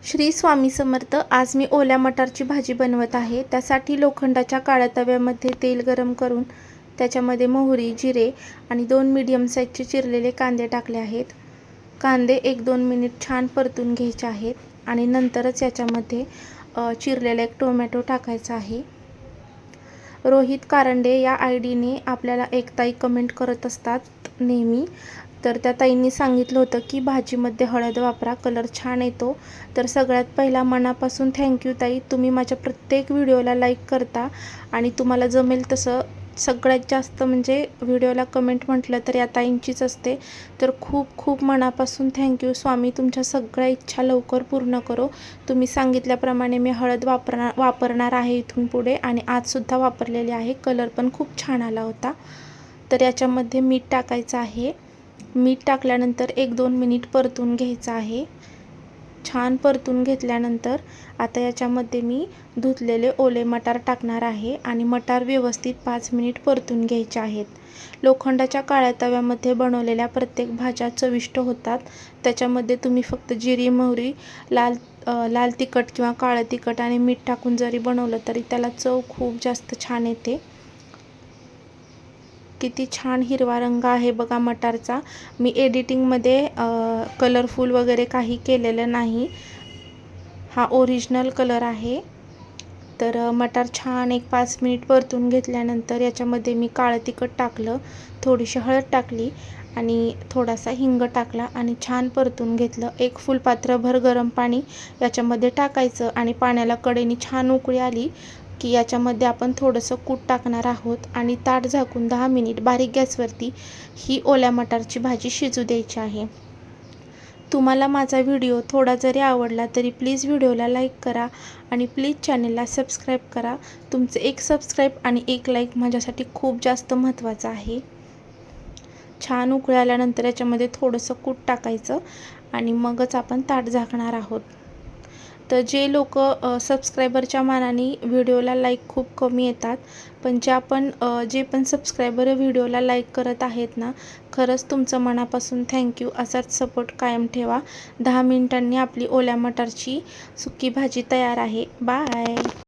श्री स्वामी समर्थ। आज मी ओल्या मटारची भाजी बनवत आहे। त्यासाठी लोखंडाच्या काळ्या तव्यामध्ये तेल गरम करून त्याच्यामध्ये मोहरी, जिरे आणि 2 मीडियम साईजचे चिरलेले कांदे टाकले आहेत। कांदे 1-2 मिनिट छान परतून घ्यायचे आहेत आणि नंतरच याच्यामध्ये चिरलेला एक टोमॅटो टाकायचा आहे। रोहित कारंडे या आयडीने आपल्याला एक ताई कमेंट करत असतात नेहमी, तर त्या ताईंनी सांगितलं होतं की भाजीमध्ये हळद वापरा, कलर छान येतो। तर सगळ्यात पहिला मनापासून थँक्यू ताई, तुम्ही माझ्या प्रत्येक व्हिडिओला लाईक करता आणि तुम्हाला जमेल तसं सगळ्यात जास्त म्हणजे व्हिडिओला कमेंट म्हटलं तर या ताईंचीच असते। तर खूप खूप मनापासून थँक्यू। स्वामी तुमच्या सगळ्या इच्छा लवकर पूर्ण करो। तुम्ही सांगितल्याप्रमाणे मी हळद वापरणार आहे इथून पुढे आणि आजसुद्धा वापरलेली आहे। कलर पण खूप छान आला होता। तर याच्यामध्ये मीठ टाकायचं आहे। मीठ टाकल्यानंतर 1-2 मिनिट परतून घ्यायचं आहे। छान परतून घेतल्यानंतर आता याच्यामध्ये मी धुतलेले ओले मटार टाकणार आहे आणि मटार व्यवस्थित 5 मिनिट परतून घ्यायचे आहेत। लोखंडाच्या काळ्या तव्यामध्ये बनवलेल्या प्रत्येक भाज्या चविष्ट होतात। त्याच्यामध्ये तुम्ही फक्त जिरी, मोहरी, लाल तिखट किंवा काळं तिखट आणि मीठ टाकून जरी बनवलं तरी त्याला चव खूप जास्त छान येते। किती छान हिरवा रंग आहे बघा मटारचा। मी एडिटिंगमध्ये कलरफुल वगैरे काही केलेलं नाही, हा ओरिजिनल कलर आहे। तर मटार छान 5 मिनिट परतून घेतल्यानंतर याच्यामध्ये मी काळं तिखट टाकलं, थोडीशी हळद टाकली आणि थोडासा हिंग टाकला आणि छान परतून घेतलं। 1 फुलपात्रभर गरम पाणी याच्यामध्ये टाकायचं आणि पाण्याला कडेने छान उकळी आली की याच्यामध्ये आपण थोडंसं कूट टाकणार आहोत आणि ताट झाकून 10 मिनिट बारीक गॅसवरती ही ओल्या मटारची भाजी शिजू द्यायची आहे। तुम्हाला माझा व्हिडिओ थोडा जरी आवडला तरी प्लीज व्हिडिओला लाईक करा आणि प्लीज चॅनलला सबस्क्राईब करा। तुमचे 1 सबस्क्राईब आणि 1 लाईक माझ्यासाठी खूप जास्त महत्त्वाचं आहे। छान उकळी आल्यानंतर याच्यामध्ये थोडंसं कूट टाकायचं आणि मगच आपण ताट झाकणार आहोत। तर जे लोक सबस्क्रायबरच्या मानाने व्हिडिओला लाईक खूप कमी येतात, पण जे पण सबस्क्रायबर व्हिडिओला लाईक करत आहेत ना, खरंच तुमचं मनापासून थँक्यू। असाच सपोर्ट कायम ठेवा। 10 मिनिटांनी आपली ओल्या मटारची सुकी भाजी तयार आहे। बाय।